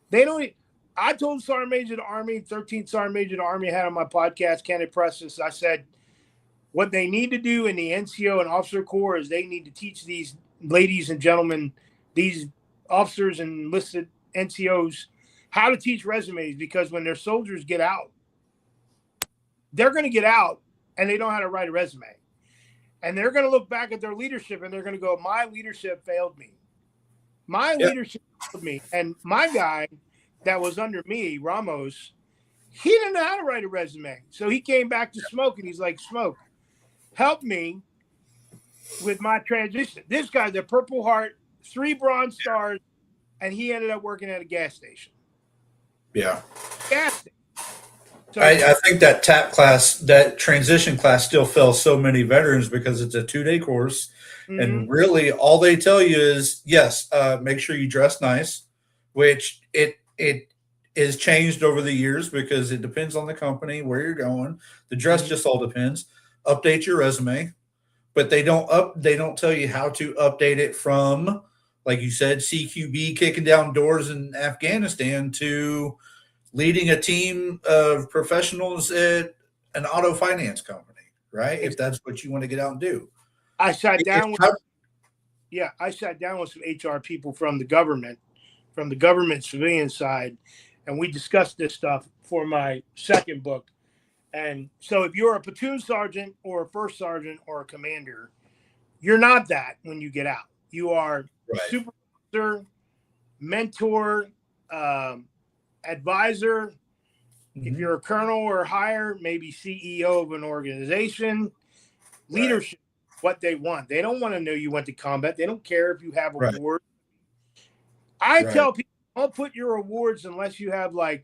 they don't. I told Sergeant Major of the Army, 13th Sergeant Major of the Army, I had on my podcast, Candid Presses. I said, what they need to do in the NCO and Officer Corps is they need to teach these ladies and gentlemen, these officers and enlisted NCOs, how to teach resumes, because when their soldiers get out, they're going to get out and they don't know how to write a resume. And they're going to look back at their leadership and they're going to go, my leadership failed me. My leadership failed me. And my guy that was under me, Ramos, he didn't know how to write a resume. So he came back to Smoke and he's like, Smoke, help me with my transition. This guy's a Purple Heart, 3 Bronze Stars, and he ended up working at a gas station. Yeah. Gas station. So, I think that TAP class, that transition class, still fails so many veterans because it's a 2-day course. And really all they tell you is, yes, make sure you dress nice, which it is changed over the years because it depends on the company, where you're going. The dress just all depends. Update your resume, but they don't tell you how to update it from, like you said, CQB kicking down doors in Afghanistan to leading a team of professionals at an auto finance company, right? If that's what you want to get out and do. I sat down with some HR people from the government civilian side, and we discussed this stuff for my second book. And so if you're a platoon sergeant or a first sergeant or a commander, you're not that when you get out. You are supervisor, mentor, advisor. If you're a colonel or higher, maybe CEO of an organization. Leadership, what they want. They don't want to know you went to combat. They don't care if you have awards. I tell people, don't put your awards unless you have like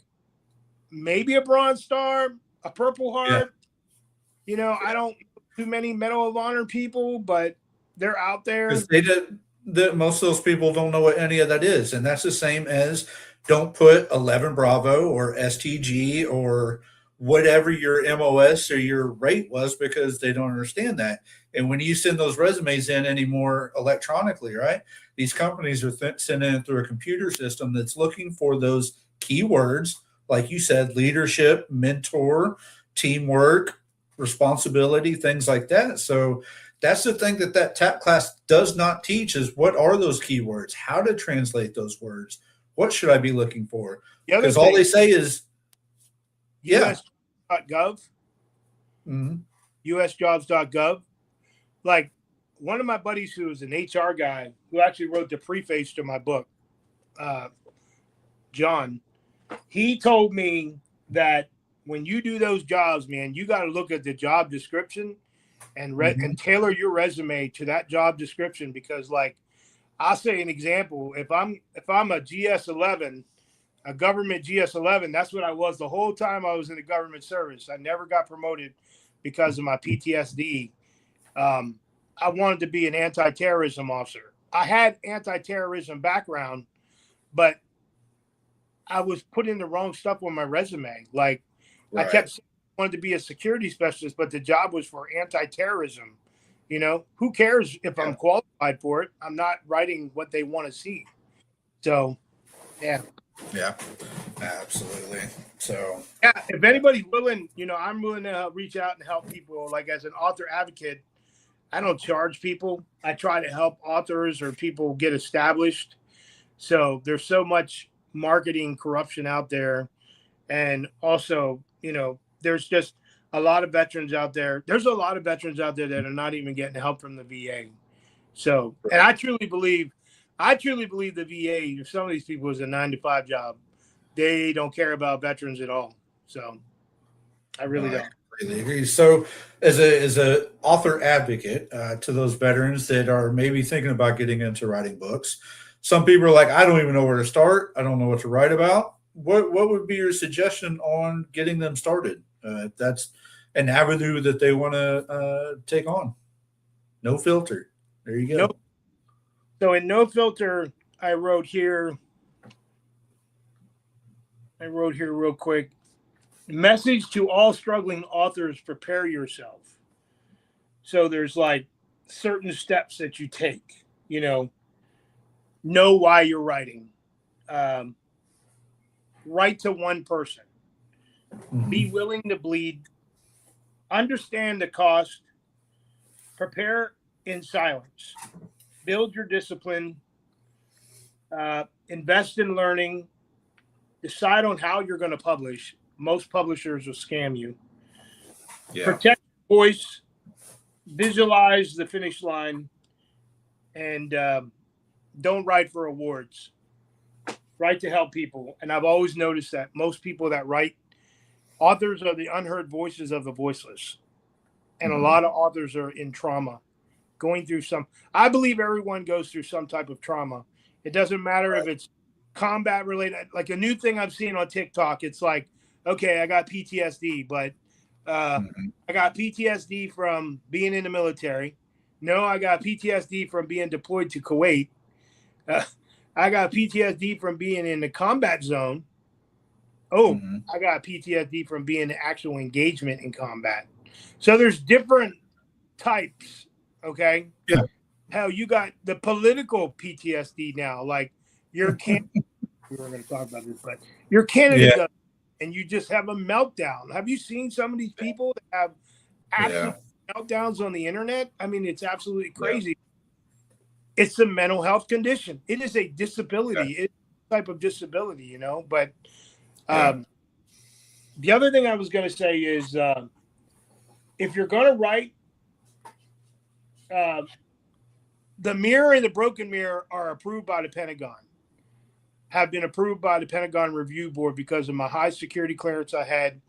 maybe a Bronze Star, a Purple Heart. You know, I don't too many Medal of Honor people, but they're out there. Most of those people don't know what any of that is. And that's the same as don't put 11 Bravo or STG or whatever your MOS or your rate was, because they don't understand that. And when you send those resumes in anymore electronically, right, these companies are sending it through a computer system that's looking for those keywords, like you said, leadership, mentor, teamwork, responsibility, things like that. So that's the thing that TAP class does not teach, is what are those keywords, how to translate those words, what should I be looking for? Because all they say is US.gov, usjobs.gov. Like one of my buddies who is an HR guy who actually wrote the preface to my book, John, he told me that when you do those jobs, man, you got to look at the job description and and tailor your resume to that job description, because like I'll say an example, if I'm a GS-11, a government GS-11, that's what I was the whole time I was in the government service. I never got promoted because of my PTSD. I wanted to be an anti-terrorism officer. I had anti-terrorism background, but I was putting the wrong stuff on my resume. Like I kept saying I wanted to be a security specialist, but the job was for anti-terrorism. You know, who cares if I'm qualified for it? I'm not writing what they want to see. So, yeah. Yeah, absolutely. So, yeah, if anybody's willing, you know, I'm willing to reach out and help people. Like as an author advocate, I don't charge people. I try to help authors or people get established. So there's so much marketing corruption out there. And also, you know, there's just a lot of veterans out there. There's a lot of veterans out there that are not even getting help from the VA. So, and I truly believe the VA, if some of these people is a 9-to-5 job, they don't care about veterans at all. So I really don't. I completely agree. So as a author advocate to those veterans that are maybe thinking about getting into writing books, some people are like, I don't even know where to start. I don't know what to write about. What would be your suggestion on getting them started? If that's an avenue that they want to take on. No filter. There you go. So in No Filter, I wrote here real quick. Message to all struggling authors: prepare yourself. So there's like certain steps that you take, you know why you're writing. Write to one person. Be willing to bleed. Understand the cost. Prepare in silence. Build your discipline. Invest in learning. Decide on how you're going to publish. Most publishers will scam you. Yeah. Protect your voice. Visualize the finish line. And don't write for awards. Write to help people. And I've always noticed that most people that write, authors are the unheard voices of the voiceless. And a lot of authors are in trauma, going through I believe everyone goes through some type of trauma. It doesn't matter if it's combat related. Like a new thing I've seen on TikTok, it's like, okay, I got PTSD, but I got PTSD from being in the military. No, I got PTSD from being deployed to Kuwait. I got PTSD from being in the combat zone. I got PTSD from being in actual engagement in combat. So there's different types, okay? Yeah. Hell, you got the political PTSD now. Like you're we were going to talk about this, but you're Canada and you just have a meltdown. Have you seen some of these people that have absolute meltdowns on the internet? I mean, it's absolutely crazy. Yeah. It's a mental health condition. It is a disability. It's a type of disability, you know. But the other thing I was going to say is if you're going to write, the Mirror and the Broken Mirror are approved by the Pentagon, have been approved by the Pentagon Review Board because of my high security clearance I had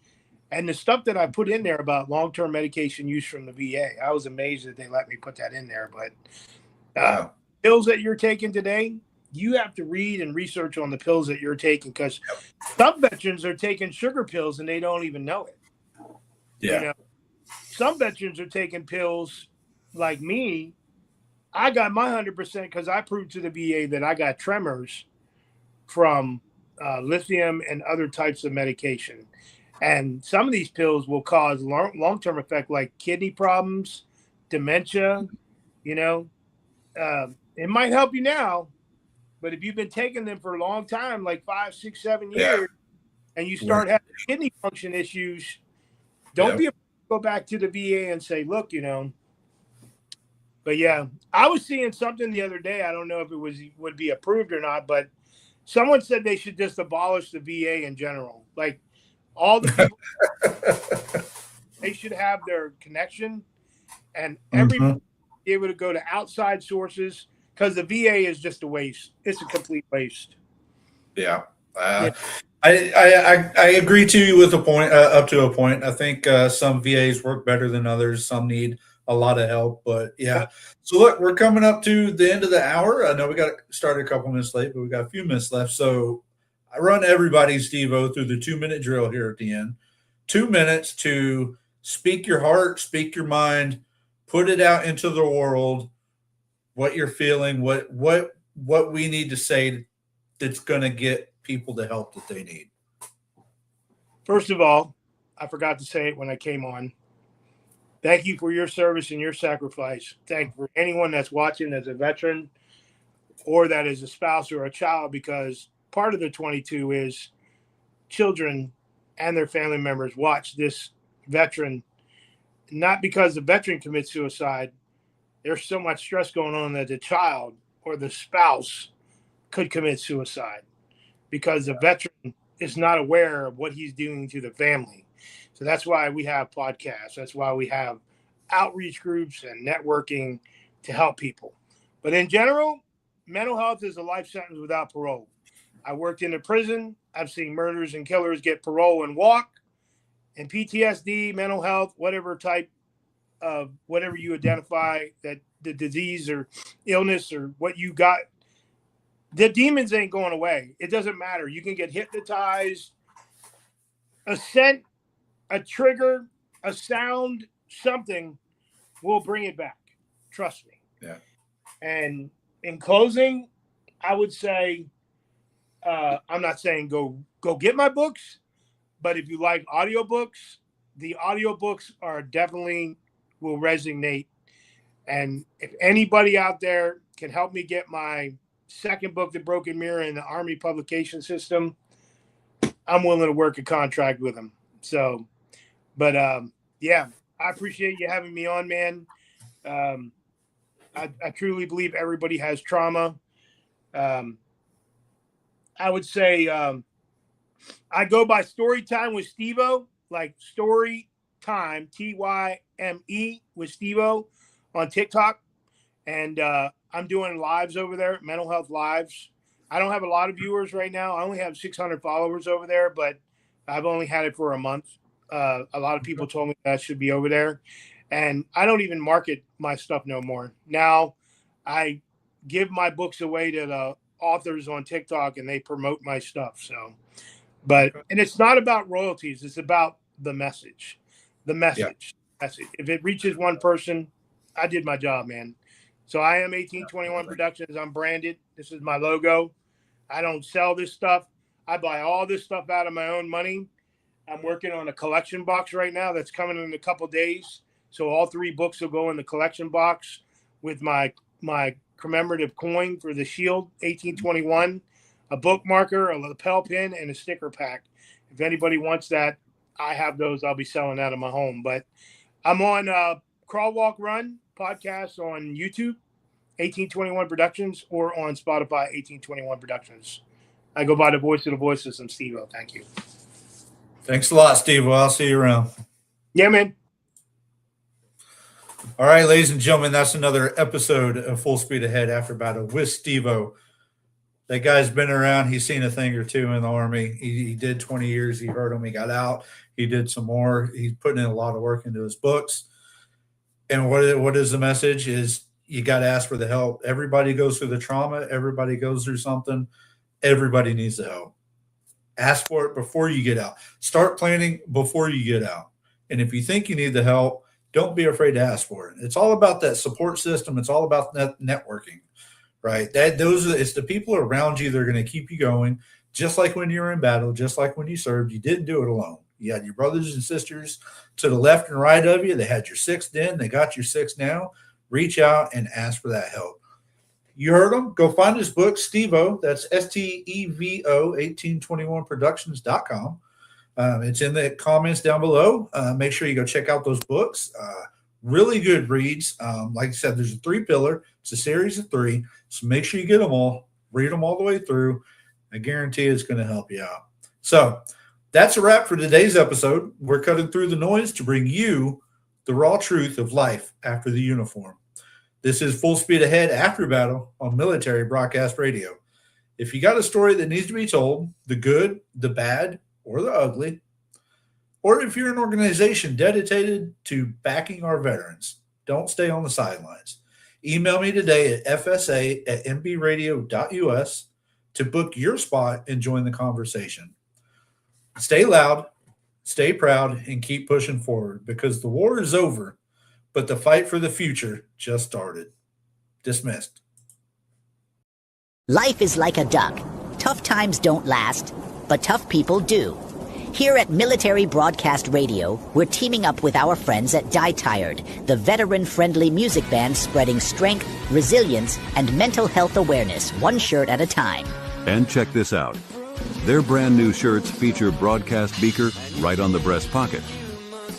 and the stuff that I put in there about long-term medication use from the VA. I was amazed that they let me put that in there. But pills that you're taking today, you have to read and research on the pills that you're taking, because some veterans are taking sugar pills and they don't even know it. Yeah. You know? Some veterans are taking pills like me. I got my 100% because I proved to the VA that I got tremors from lithium and other types of medication. And some of these pills will cause long-term effect like kidney problems, dementia, you know. It might help you now, but if you've been taking them for a long time, like 5, 6, 7 years, and you start having kidney function issues, don't be able to go back to the VA and say, look, you know. But yeah, I was seeing something the other day. I don't know if it would be approved or not, but someone said they should just abolish the VA in general. Like all the people, they should have their connection, and everybody be able to go to outside sources, because the VA is just a waste. It's a complete waste. Yeah. I agree to you with a point, up to a point. I think some VAs work better than others. Some need a lot of help, but yeah. So look, we're coming up to the end of the hour. I know we got started a couple minutes late, but we got a few minutes left. So I run everybody, Stevo, through the 2 minute drill here at the end. 2 minutes to speak your heart, speak your mind, put it out into the world. What you're feeling, what we need to say that's going to get people the help that they need. First of all, I forgot to say it when I came on. Thank you for your service and your sacrifice. Thank you for anyone that's watching as a veteran or that is a spouse or a child, because part of the 22 is children and their family members watch this veteran, not because the veteran commits suicide. There's so much stress going on that the child or the spouse could commit suicide because the veteran is not aware of what he's doing to the family. So that's why we have podcasts. That's why we have outreach groups and networking to help people. But in general, mental health is a life sentence without parole. I worked in a prison. I've seen murderers and killers get parole and walk. And PTSD, mental health, whatever type of whatever you identify that the disease or illness or what you got, the demons ain't going away. It doesn't matter. You can get hypnotized. A scent, a trigger, a sound, something will bring it back. Trust me. Yeah. And in closing, I would say, I'm not saying go get my books, but if you like audiobooks, the audiobooks are definitely will resonate. And if anybody out there can help me get my second book, The Broken Mirror, in the Army publication system, I'm willing to work a contract with them. So, but yeah, I appreciate you having me on, man. I truly believe everybody has trauma. I would say I go by Story Time with Stevo, like Story Time, TYME with Stevo on TikTok. And I'm doing lives over there, mental health lives. I don't have a lot of viewers right now. I only have 600 followers over there, but I've only had it for a month. A lot of people told me that I should be over there. And I don't even market my stuff no more. Now I give my books away to the authors on TikTok and they promote my stuff. So, but, and it's not about royalties. It's about the message, message. If it reaches one person, I did my job, man. So I am 1821 Productions. I'm branded. This is my logo. I don't sell this stuff. I buy all this stuff out of my own money. I'm working on a collection box right now that's coming in a couple days. So all 3 books will go in the collection box with my commemorative coin for the shield, 1821, a bookmarker, a lapel pin, and a sticker pack. If anybody wants that, I have those. I'll be selling out of my home. But I'm on Crawl, Walk, Run podcast on YouTube, 1821 Productions, or on Spotify, 1821 Productions. I go by the voice of the Voiceless. I'm Stevo. Thank you. Thanks a lot, Steve. Well, I'll see you around. Yeah, man. All right, ladies and gentlemen, that's another episode of Full Speed Ahead After Battle with Stevo. That guy's been around. He's seen a thing or two in the Army. He did 20 years. He heard him. He got out. He did some more. He's putting in a lot of work into his books. And what is the message is you got to ask for the help. Everybody goes through the trauma. Everybody goes through something. Everybody needs the help. Ask for it before you get out. Start planning before you get out. And if you think you need the help, don't be afraid to ask for it. It's all about that support system. It's all about networking, right? It's the people around you that are going to keep you going. Just like when you were in battle, just like when you served, you didn't do it alone. You had your brothers and sisters to the left and right of you. They had your 6th then. They got your 6th now. Reach out and ask for that help. You heard him. Go find his book, Stevo. That's STEVO, 1821productions.com. It's in the comments down below. Make sure you go check out those books. Really good reads. Like I said, there's a 3-pillar. It's a series of 3. So make sure you get them all. Read them all the way through. I guarantee it's going to help you out. So that's a wrap for today's episode. We're cutting through the noise to bring you the raw truth of life after the uniform. This is Full Speed Ahead After Battle on Military Broadcast Radio. If you got a story that needs to be told, the good, the bad, or the ugly, or if you're an organization dedicated to backing our veterans, don't stay on the sidelines. Email me today at fsa@mbradio.us to book your spot and join the conversation. Stay loud, stay proud, and keep pushing forward because the war is over, but the fight for the future just started. Dismissed. Life is like a duck. Tough times don't last, but tough people do. Here at Military Broadcast Radio, we're teaming up with our friends at Die Tired, the veteran-friendly music band spreading strength, resilience, and mental health awareness one shirt at a time. And check this out. Their brand new shirts feature broadcast beaker right on the breast pocket.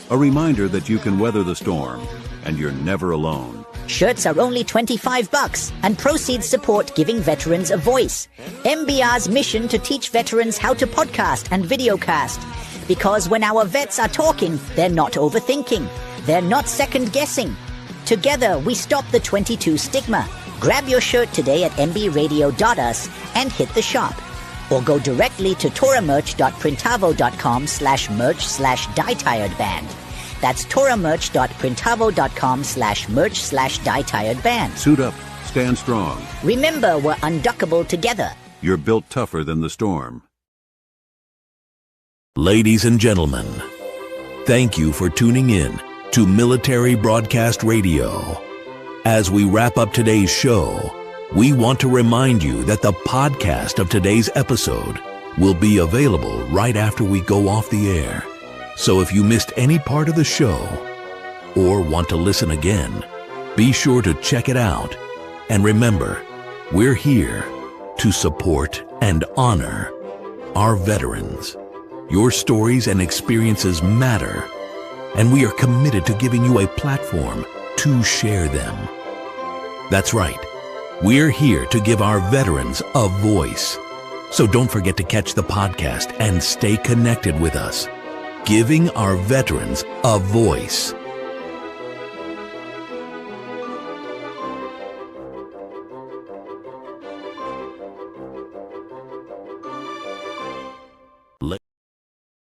A reminder that you can weather the storm, and you're never alone. Shirts are only $25, and proceeds support giving veterans a voice. MBR's mission to teach veterans how to podcast and videocast. Because when our vets are talking, they're not overthinking. They're not second-guessing. Together, we stop the 22 stigma. Grab your shirt today at mbradio.us and hit the shop. Or go directly to toramerch.printavo.com/merch/dietiredband. That's toramerch.printavo.com/merch/dietiredband. Suit up, stand strong. Remember, we're unduckable together. You're built tougher than the storm. Ladies and gentlemen, thank you for tuning in to Military Broadcast Radio. As we wrap up today's show, we want to remind you that the podcast of today's episode will be available right after we go off the air. So if you missed any part of the show or want to listen again, be sure to check it out. And remember, we're here to support and honor our veterans. Your stories and experiences matter, and we are committed to giving you a platform to share them. That's right. We're here to give our veterans a voice. So don't forget to catch the podcast and stay connected with us. Giving our veterans a voice.